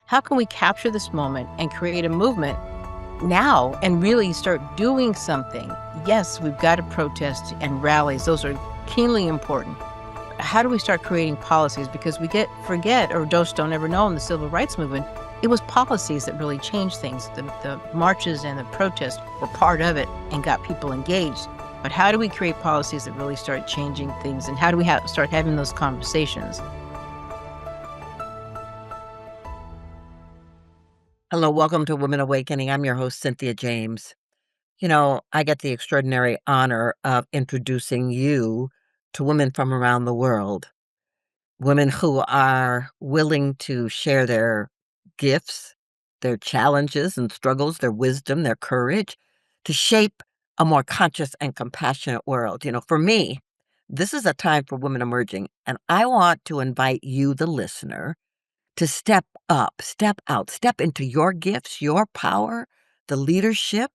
how can we capture this moment and create a movement now and really start doing something? Yes, we've got to protest and rallies. Those are keenly important. How do we start creating policies? Because we forget or just don't ever know in the civil rights movement, it was policies that really changed things. The marches and the protests were part of it and got people engaged. But how do we create policies that really start changing things? And how do we start having those conversations? Hello, welcome to Women Awakening. I'm your host, Cynthia James. I get the extraordinary honor of introducing you to women from around the world, women who are willing to share their gifts, their challenges and struggles, their wisdom, their courage to shape a more conscious and compassionate world. For me, this is a time for women emerging, and I want to invite you, the listener, to step up, step out, step into your gifts, your power, the leadership,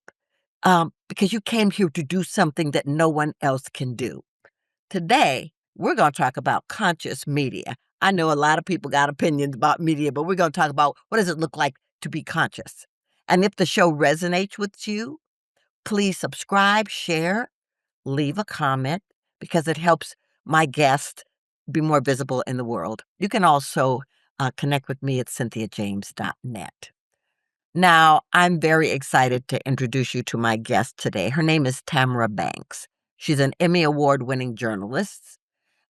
because you came here to do something that no one else can do. Today, we're going to talk about conscious media. I know a lot of people got opinions about media, but we're going to talk about what does it look like to be conscious. And if the show resonates with you, please subscribe, share, leave a comment because it helps my guest be more visible in the world. You can also connect with me at cynthiajames.net. Now, I'm very excited to introduce you to my guest today. Her name is Tamara Banks. She's an Emmy Award-winning journalist,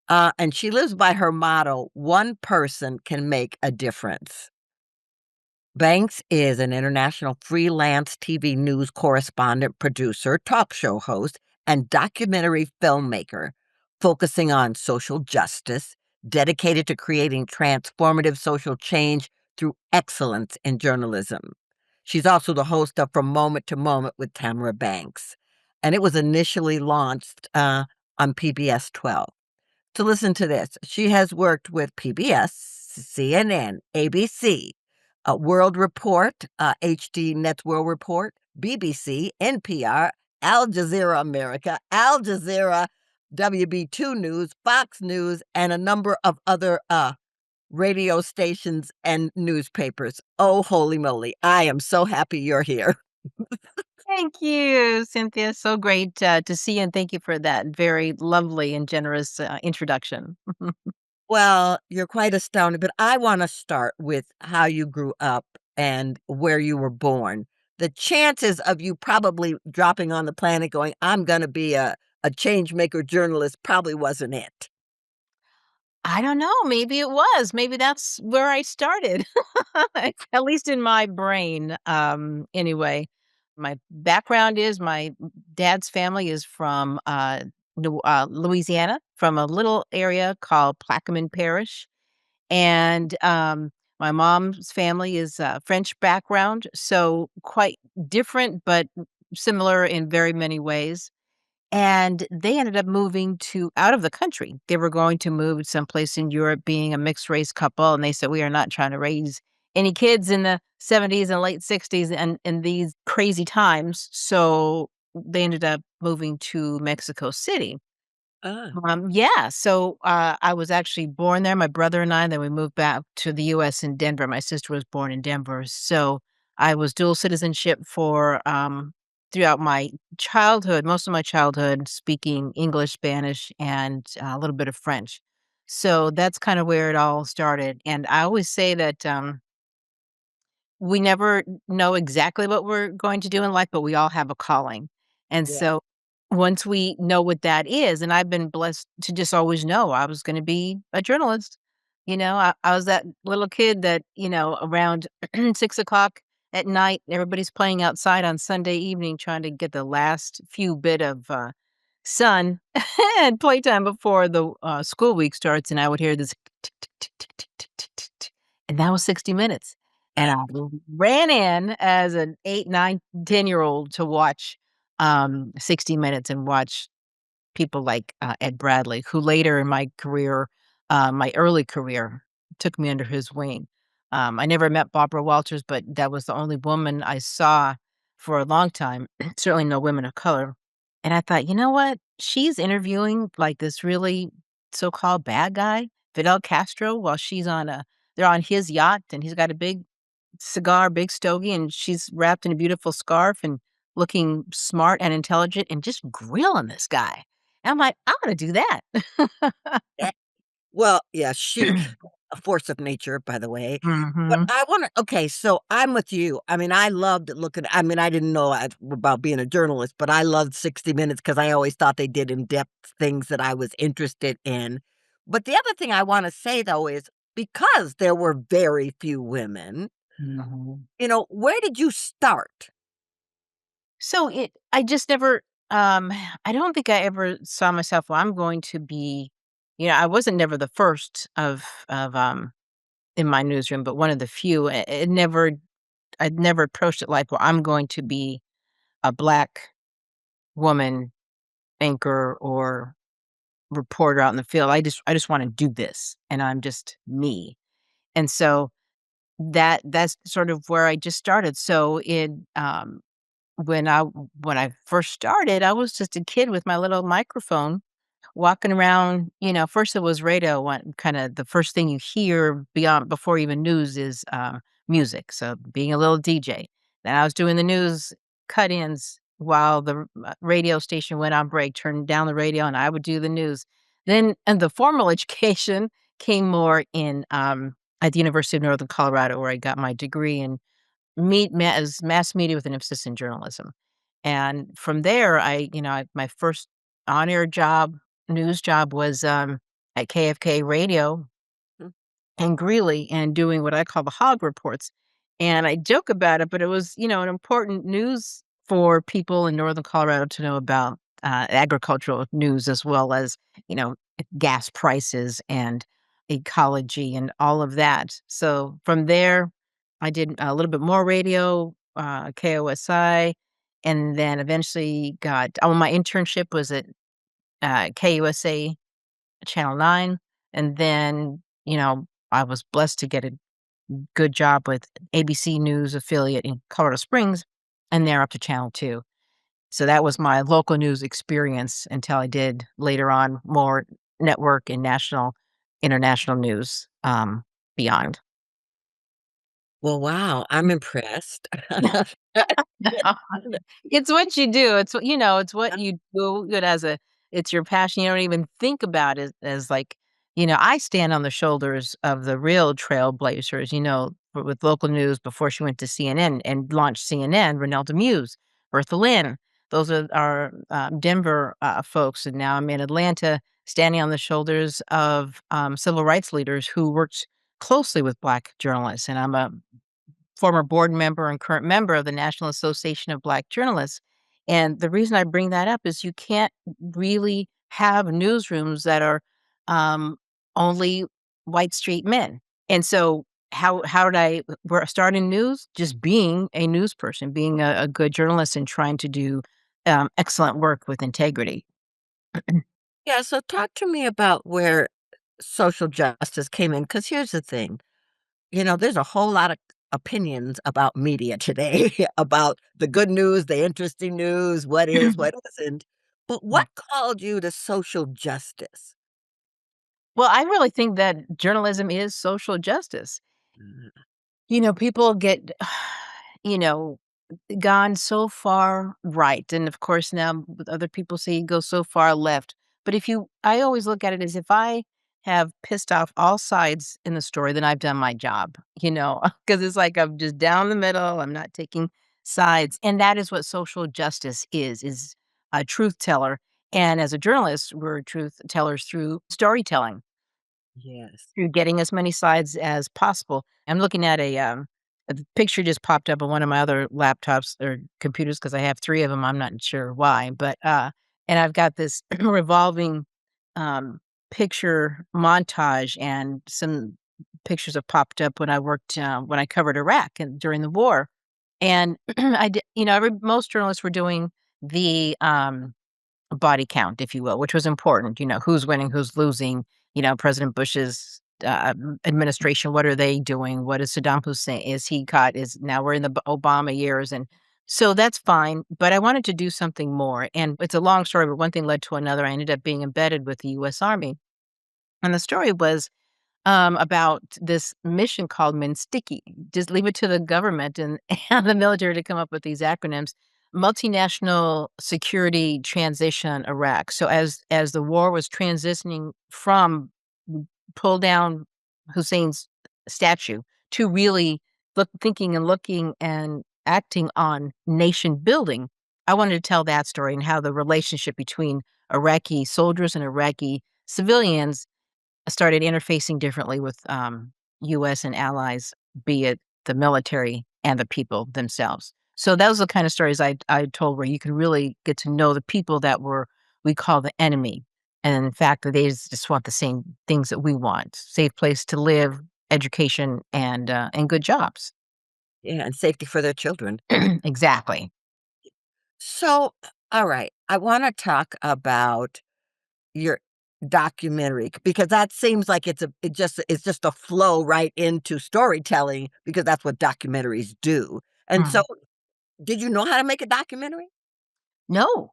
and she lives by her motto, one person can make a difference. Banks is an international freelance TV news correspondent, producer, talk show host, and documentary filmmaker, focusing on social justice, dedicated to creating transformative social change through excellence in journalism. She's also the host of From Moment to Moment with Tamara Banks, and it was initially launched on PBS 12. To listen to this, she has worked with PBS, CNN, ABC, World Report, HD Net's World Report, BBC, NPR, Al Jazeera America, Al Jazeera, WB2 News, Fox News, and a number of other radio stations and newspapers. Oh, holy moly. I am so happy you're here. Thank you, Cynthia. So great to see you, and thank you for that very lovely and generous introduction. Well, you're quite astounding, but I want to start with how you grew up and where you were born. The chances of you probably dropping on the planet going, I'm going to be a change maker journalist probably wasn't it. I don't know, maybe it was. Maybe that's where I started, at least in my brain, anyway. My background is my dad's family is from, Louisiana, from a little area called Plaquemine Parish, and, my mom's family is, French background, so quite different, but similar in very many ways. And they ended up moving to out of the country. They were going to move someplace in Europe being a mixed race couple, and they said, "We are not trying to raise any kids in the '70s and late '60s and in these crazy times." So they ended up moving to Mexico City. Ah. Yeah, so, I was actually born there, my brother and I, then we moved back to the US in Denver. My sister was born in Denver, so I was dual citizenship for, throughout my childhood, most of my childhood, speaking English, Spanish, and a little bit of French. So that's kinda where it all started, and I always say that, we never know exactly what we're going to do in life, but we all have a calling. And Yeah. so once we know what that is, and I've been blessed to just always know I was going to be a journalist. I was that little kid that, around 6 o'clock at night, everybody's playing outside on Sunday evening, trying to get the last few bit of sun and playtime before the school week starts. And I would hear this, tick, tick, tick, tick, tick, tick, tick, tick, tick, and that was 60 Minutes. And I ran in as an 8, 9, 10-year-old to watch, 60 Minutes and watch people like, Ed Bradley, who later in my career, my early career, took me under his wing. I never met Barbara Walters, but that was the only woman I saw for a long time, certainly no women of color. And I thought, "You know what? She's interviewing, like, this really so-called bad guy, Fidel Castro, while they're on his yacht, and he's got a big cigar, big stogie, and she's wrapped in a beautiful scarf and looking smart and intelligent and just grilling this guy. And I'm like, "I wanna do that." Eh, well, yeah, she a force of nature, by the way. But Mhm. I wanna okay, so I'm with you. I mean, I loved looking I mean, I didn't know about being a journalist, but I loved 60 Minutes because I always thought they did in-depth things that I was interested in. But the other thing I wanna say, though, is because there were very few women, Mhm. where did you start? So I just never, I don't think I ever saw myself, "Well, I'm going to be," I wasn't never the first in my newsroom, but one of the few. I'd never approached it like, "Well, I'm going to be a Black woman anchor or reporter out in the field. I just wanna do this, and I'm just me." And so that's sort of where I just started. So when I first started, I was just a kid with my little microphone walking around. First it was radio, kinda the first thing you hear beyond before even news is, music, so being a little DJ. Then I was doing the news cut-ins while the radio station went on break, turned down the radio, and I would do the news. Then and the formal education came more at the University of Northern Colorado, where I got my degree in as mass media with an emphasis in journalism. And from there, my first on-air job, news job was, at KFK Radio Mm. in Greeley and doing what I call the hog reports. And I joke about it, but it was, an important news for people in Northern Colorado to know about, agricultural news as well as, you know, gas prices and ecology and all of that. So from there, I did a little bit more radio, KOSI, and then eventually my internship was at, KUSA Channel 9, and then, I was blessed to get a good job with ABC News affiliate in Colorado Springs, and they're up to Channel 2. So that was my local news experience until I did later on more network and international news, beyond. Well, wow, I'm impressed. It's what you do. It's what you do it as it's your passion. You don't even think about it as like, I stand on the shoulders of the real trailblazers, with local news before she went to CNN and launched CNN, Renelda Muse, Bertha Lynn. Those are our Denver folks. And now I'm in Atlanta standing on the shoulders of civil rights leaders who worked closely with Black journalists. And I'm a former board member and current member of the National Association of Black Journalists. And the reason I bring that up is you can't really have newsrooms that are um, only white straight men. And so how did start in news? Just being a news person, being a good journalist, and trying to do excellent work with integrity. Yeah, so talk to me about where social justice came in, because here's the thing, there's a whole lot of opinions about media today, about the good news, the interesting news, what is, what isn't. But what called you to social justice? Well, I really think that journalism is social justice. Mm. People get, you know, gone so far right, and of course, now with other people say you go so far left. But I always look at it as if I have pissed off all sides in the story, then I've done my job, because it's like I'm just down the middle, I'm not taking sides, and that is what social justice is a truth teller. And as a journalist, we're truth tellers through storytelling, Yes. through getting as many sides as possible. I'm looking at a picture just popped up on one of my other laptops or computers because I have 3 of them. I'm not sure why, but, and I've got this revolving, um, picture montage, and some pictures have popped up when I covered Iraq and during the war. And I did most journalists were doing the, body count, if you will, which was important, who's winning, who's losing, President Bush's, administration, what are they doing? What is Saddam Hussein? Is he caught? Is now we're in the Obama years, and so that's fine, but I wanted to do something more, and it's a long story, but one thing led to another. I ended up being embedded with the US Army, and the story was, about this mission called MNSTICKY. Just leave it to the government and, and the military to come up with these acronyms. Multinational Security Transition Iraq. So as the war was transitioning from pull down Hussein's statue to really thinking and looking and acting on nation building, I wanted to tell that story and how the relationship between Iraqi soldiers and Iraqi civilians started interfacing differently with, US and allies, be it the military and the people themselves. So those are the kind of stories I told where you could really get to know the people that we call the enemy, and in fact, that they just want the same things that we want: safe place to live, education, and good jobs. Yeah, and safety for their children. Exactly. So, all right, I wanna talk about your documentary because that seems like it's just a flow right into storytelling because that's what documentaries do. And so, Mm. did you know how to make a documentary? No.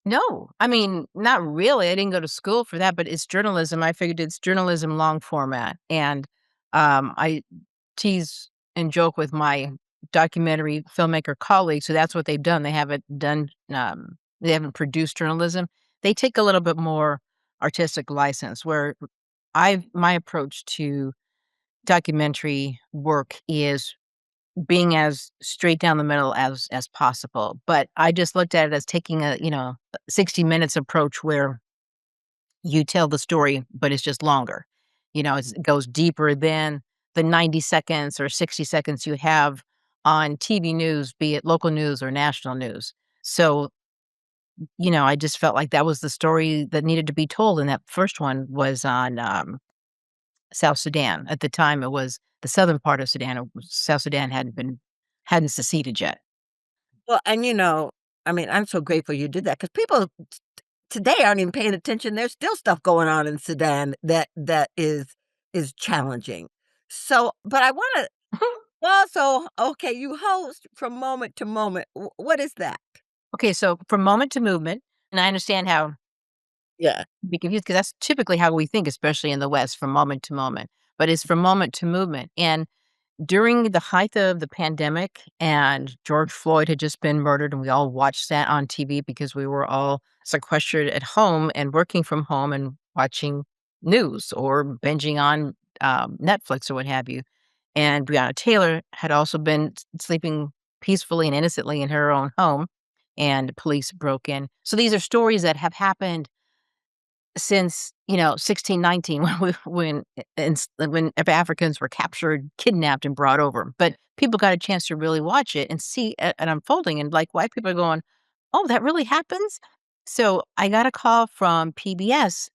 No, I mean, not really. I didn't go to school for that, but it's journalism. I figured it's journalism long format. And I tease and joke with my documentary filmmaker colleagues. So that's what they've done. They haven't done, they haven't produced journalism. They take a little bit more artistic license where my approach to documentary work is being as straight down the middle as possible, but I just looked at it as taking a, 60 minutes approach where you tell the story, but it's just longer. It goes deeper than the 90 seconds or 60 seconds you have on TV news, be it local news or national news. So, I just felt like that was the story that needed to be told, and that first one was on, South Sudan. At the time, it was the southern part of Sudan. South Sudan hadn't seceded yet. Well, and I mean, I'm so grateful you did that because people today aren't even paying attention. There's still stuff going on in Sudan that is challenging. So, but I want to also, okay, you host from moment to moment. What is that? Okay, so from moment to movement, and I understand how Yeah. be confused because that's typically how we think, especially in the West, from moment to moment. But it's from moment to movement. And during the height of the pandemic and George Floyd had just been murdered, and we all watched that on TV because we were all sequestered at home and working from home and watching news or binging on Netflix or what have you. And Breonna Taylor had also been sleeping peacefully and innocently in her own home, and police broke in. So these are stories that have happened since, 1619 when Africans were captured, kidnapped, and brought over, but people got a chance to really watch it and see an unfolding, and, like, white people are going, "Oh, that really happens?" So, I got a call from PBS,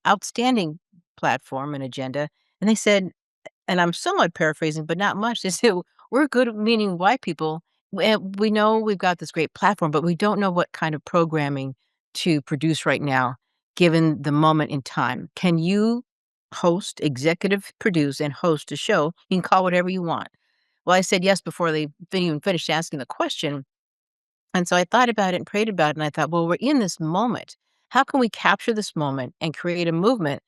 outstanding platform and agenda, and they said, and I'm somewhat paraphrasing, but not much. They say, "We're good," meaning white people. We know we've got this great platform, but we don't know what kind of programming to produce right now, given the moment in time. Can you host, executive produce, and host a show? You can call whatever you want." Well, I said yes before they even finished asking the question. And so I thought about it and prayed about it. And I thought, well, we're in this moment. How can we capture this moment and create a movement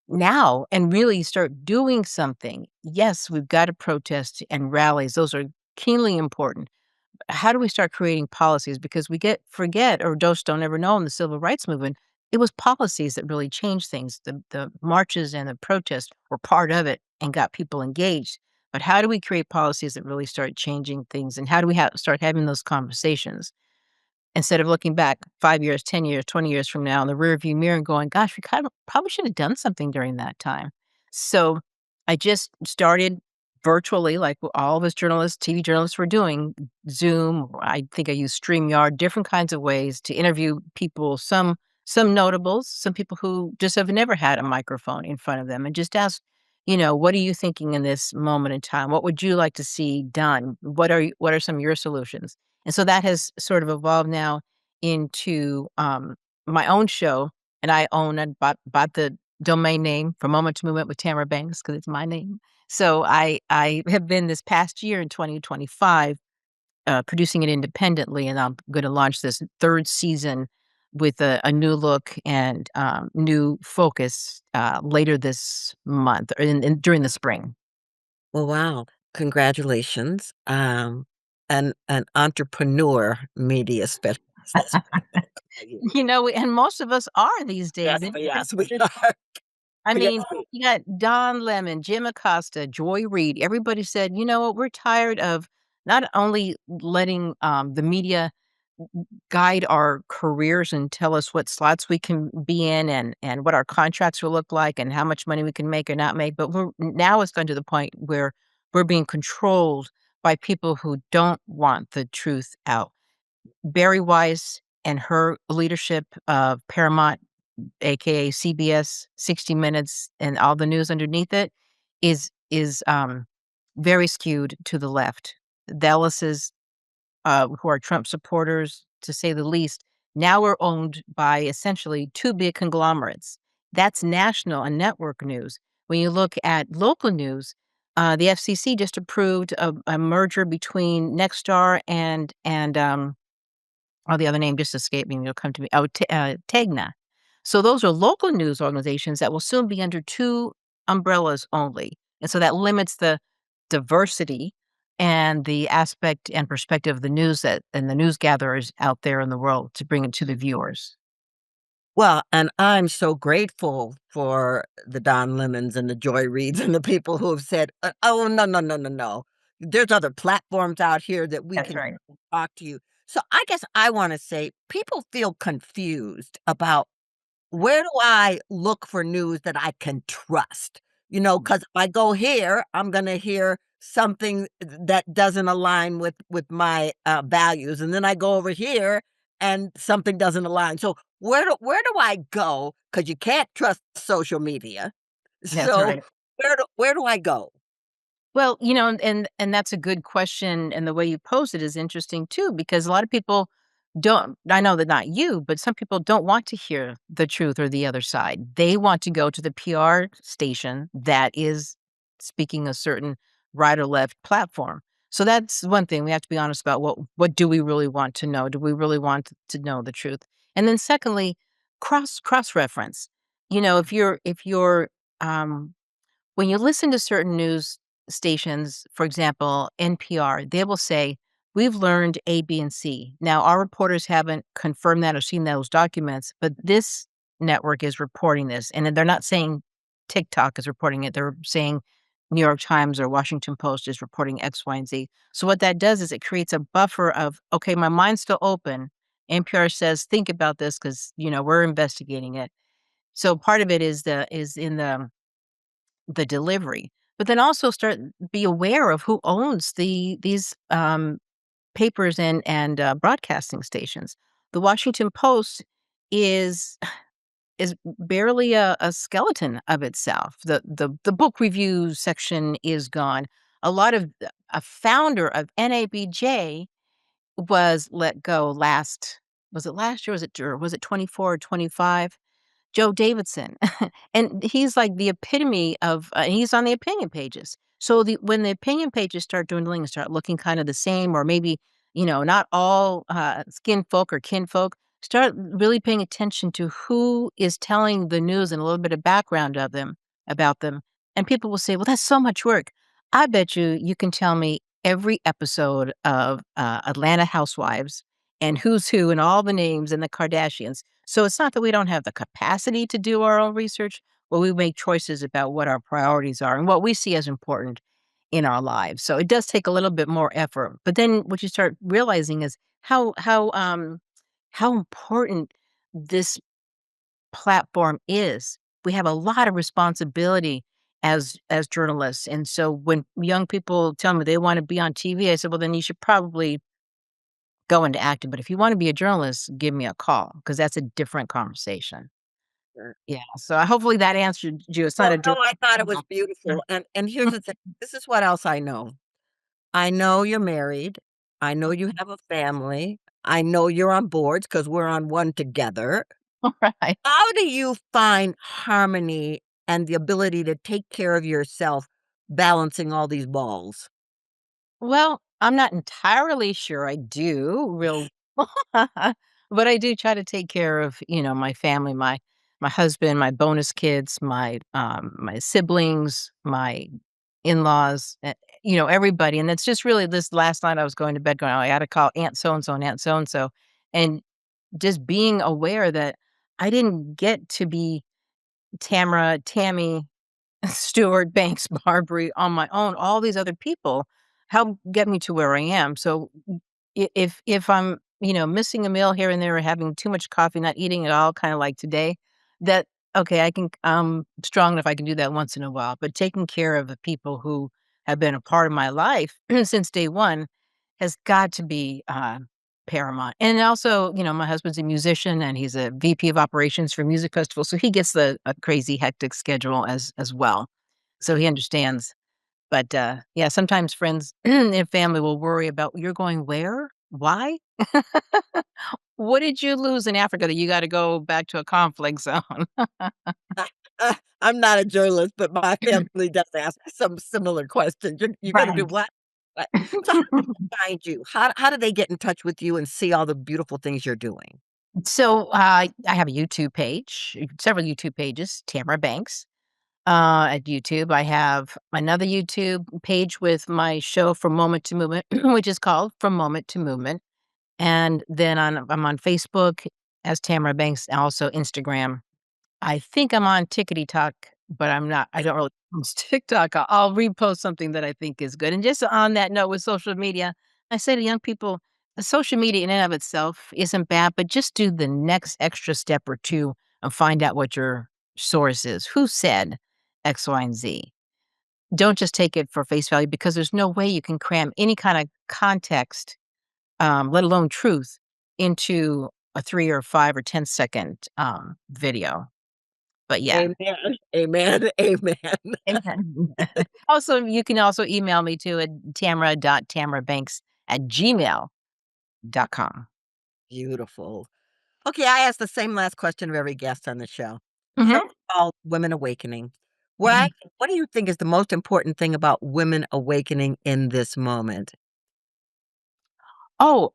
now and really start doing something? Yes, we've got to protest and rallies. Those are keenly important. How do we start creating policies? Because we forget or just don't ever know in the civil rights movement, it was policies that really changed things. The marches and the protests were part of it and got people engaged. But how do we create policies that really start changing things? And how do we start having those conversations? Instead of looking back 5 years, 10 years, 20 years from now in the rearview mirror and going, "Gosh, we kind of probably should have done something during that time." So, I just started virtually like all of us journalists, TV journalists were doing, Zoom, I think I used StreamYard, different kinds of ways to interview people, some notables, some people who just have never had a microphone in front of them, and just ask, "What are you thinking in this moment in time? What would you like to see done? What are some of your solutions?" And so that has sort of evolved now into, my own show, and I own and bought the domain name from Moment to Movement with Tamara Banks because it's my name. So I have been this past year in 2025, producing it independently, and I'm gonna launch this 3rd season with a new look and, new focus, later this month or during the spring. Well, wow. Congratulations. An entrepreneur media specialist. That's what I'm gonna call you. And most of us are these days. Yes, yes, we are. I Yeah. mean, you got Don Lemon, Jim Acosta, Joy Reid. Everybody said, "You know what? We're tired of not only letting, the media guide our careers and tell us what slots we can be in and what our contracts will look like and how much money we can make or not make, but now it's gotten to the point where we're being controlled by people who don't want the truth out." Barry Weiss and her leadership of Paramount, AKA CBS, 60 Minutes, and all the news underneath it is very skewed to the left. The Ellis's, who are Trump supporters, to say the least, now are owned by essentially 2 big conglomerates. That's national and network news. When you look at local news, the FCC just approved a merger between Nexstar and the other name just escaped me, it'll come to me. Oh, Tegna. So those are local news organizations that will soon be under 2 umbrellas only, and so that limits the diversity and the aspect and perspective of the news that and the news gatherers out there in the world to bring it to the viewers. Well, and I'm so grateful for the Don Lemons and the Joy Reids and the people who have said, "Oh, no, no, no, no, no. There's other platforms out here that we That's can right. talk to you." So I guess I wanna say people feel confused about where do I look for news that I can trust? Because if I go here, I'm gonna hear something that doesn't align with my, values, and then I go over here and something doesn't align. So where do I go? Because you can't trust social media. That's So right. where do I go? Well, and that's a good question, and the way you pose it is interesting too, because a lot of people don't. I know that not you, but some people don't want to hear the truth or the other side. They want to go to the PR station that is speaking a certain right or left platform. So that's one thing we have to be honest about. What do we really want to know? Do we really want to know the truth? And then secondly, cross reference. If you're um when you listen to certain news stations, for example, NPR, they will say, "We've learned A, B, and C." Now, our reporters haven't confirmed that or seen those documents, but this network is reporting this. And then they're not saying TikTok is reporting it. They're saying New York Times or Washington Post is reporting X, Y, and Z. So what that does is it creates a buffer of, okay, my mind's still open. NPR says, think about this because, we're investigating it. So part of it is in the delivery, but then also be aware of who owns these, papers and broadcasting stations. The Washington Post is is barely a skeleton of itself. The book review section is gone. A founder of NABJ was let go was it last year? Was it 24 or 25? Joe Davidson. And he's like the epitome of he's on the opinion pages. So when the opinion pages start dwindling and start looking kind of the same, or maybe, not all skin folk or kinfolk, start really paying attention to who is telling the news and a little bit of background about them. And people will say, well, that's so much work. I bet you can tell me every episode of Atlanta Housewives and who's who and all the names and the Kardashians. So it's not that we don't have the capacity to do our own research, but we make choices about what our priorities are and what we see as important in our lives. So it does take a little bit more effort. But then what you start realizing is how important this platform is. We have a lot of responsibility as journalists. And so when young people tell me they want to be on TV, I said, well, then you should probably go into acting. But if you want to be a journalist, give me a call because that's a different conversation. Sure. Yeah, so hopefully that answered you. It's not Well, a no, direct. I thought it was beautiful, and here's the thing, this is what else I know. I know you're married. I know you have a family. I know you're on boards because 'cause we're on one together. Right. How do you find harmony and the ability to take care of yourself balancing all these balls? Well, I'm not entirely sure I do real But I do try to take care of, my family, my husband, my bonus kids, my siblings, my in-laws, everybody, and it's just really this last night I was going to bed going, "Oh, I gotta call Aunt so and so and Aunt so and so," and just being aware that I didn't get to be Tamara, Tammy, Stewart, Banks, Barbary on my own. All these other people helped get me to where I am. So if I'm, missing a meal here and there or having too much coffee, not eating at all, kind of like today, that okay, I'm strong enough I can do that once in a while. But taking care of the people who have been a part of my life since day one has got to be paramount. And also, my husband's a musician and he's a VP of operations for music festivals, so he gets the a crazy hectic schedule as well. So he understands. But yeah, sometimes friends and family will worry about you're going where? Why? What did you lose in Africa that you got to go back to a conflict zone? I'm not a journalist, but my family does ask some similar questions. You're gonna do Right. what? What? So how do they find you? How do they get in touch with you and see all the beautiful things you're doing? So I have a YouTube page, several YouTube pages, Tamara Banks. At YouTube. I have another YouTube page with my show From Moment to Movement, which is called From Moment to Movement. And then I'm on Facebook as Tamara Banks, and also Instagram. I think I'm on Tickety Talk, but I'm not. I don't really use TikTok. I'll repost something that I think is good. And just on that note with social media, I say to young people, social media in and of itself isn't bad, but just do the next extra step or two and find out what your source is. Who said X, Y, and Z? Don't just take it for face value because there's no way you can cram any kind of context, let alone truth, into a 3 or 5 or 10-second video. But yeah. Amen. Amen. Amen. Amen. Also, you can also email me too at tamara.tamarabanks@gmail.com. Beautiful. Okay, I ask the same last question of every guest on the show. The Mhm. show is called Women Awakening. What do you think is the most important thing about women awakening in this moment? Oh,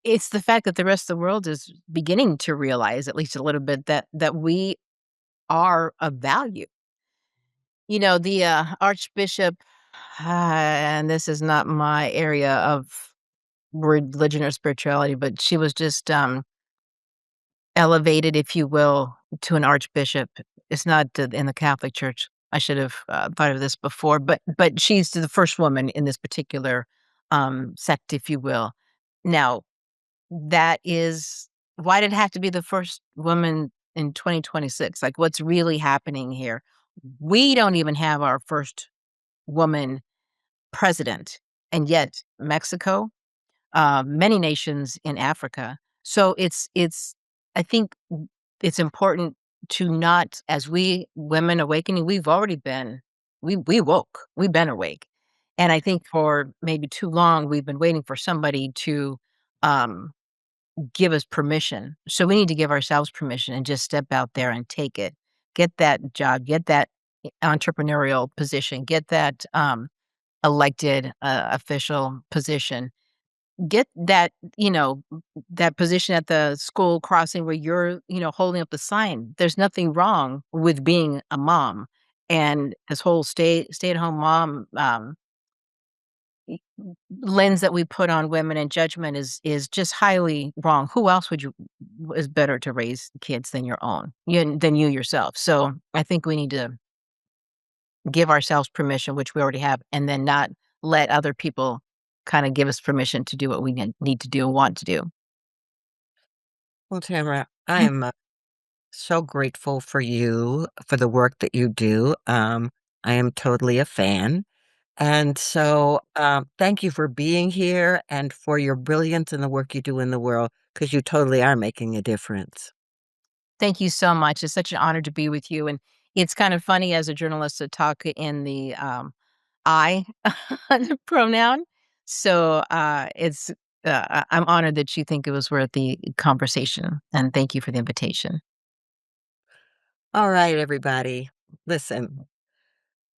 it's the fact that the rest of the world is beginning to realize, at least a little bit, that we are of value. The, Archbishop, and this is not my area of religion or spirituality, but she was just, elevated, if you will, to an archbishop. It's not in the Catholic Church. I should have, thought of this before, but she's the first woman in this particular, sect, if you will. Now, that is why did it have to be the first woman in 2026? Like, what's really happening here? We don't even have our first woman president, and yet Mexico, many nations in Africa. So it's I think it's important to not as we women awakening, we've already been we woke. We've been awake. And I think for maybe too long we've been waiting for somebody to um give us permission. So we need to give ourselves permission and just step out there and take it. Get that job, get that entrepreneurial position, get that elected official position. Get that, that position at the school crossing where you're, holding up the sign. There's nothing wrong with being a mom. And this whole stay-at-home mom y- lens that we put on women and judgment is just highly wrong. Who else would you is better to raise kids than your own, than you yourself? So I think we need to give ourselves permission, which we already have, and then not let other people kind of give us permission to do what we need to do and want to do. Well, Tamara, I am so grateful for you for the work that you do. I am totally a fan. And so, thank you for being here and for your brilliance in the work you do in the world because you totally are making a difference. Thank you so much. It's such an honor to be with you, and it's kind of funny as a journalist to talk in the, I pronoun. So, I'm honored that you think it was worth the conversation, and thank you for the invitation. All right, everybody. Listen,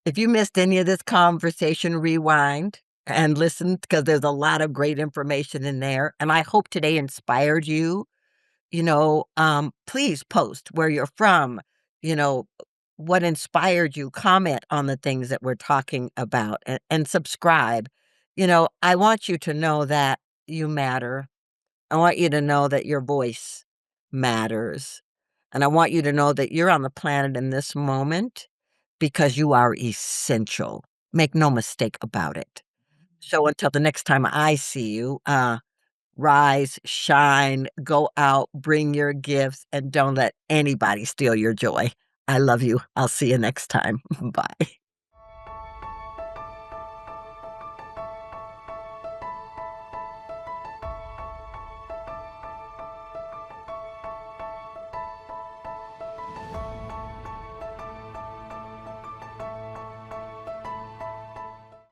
if you missed any of this conversation, rewind and listen because there's a lot of great information in there. And I hope today inspired you please post where you're from, you know, what inspired you, comment on the things that we're talking about and subscribe. I want you to know that you matter. I want you to know that your voice matters. And I want you to know that you're on the planet in this moment because you are essential. Make no mistake about it. So until the next time I see you, rise, shine, go out, bring your gifts, and don't let anybody steal your joy. I love you. I'll see you next time. Bye.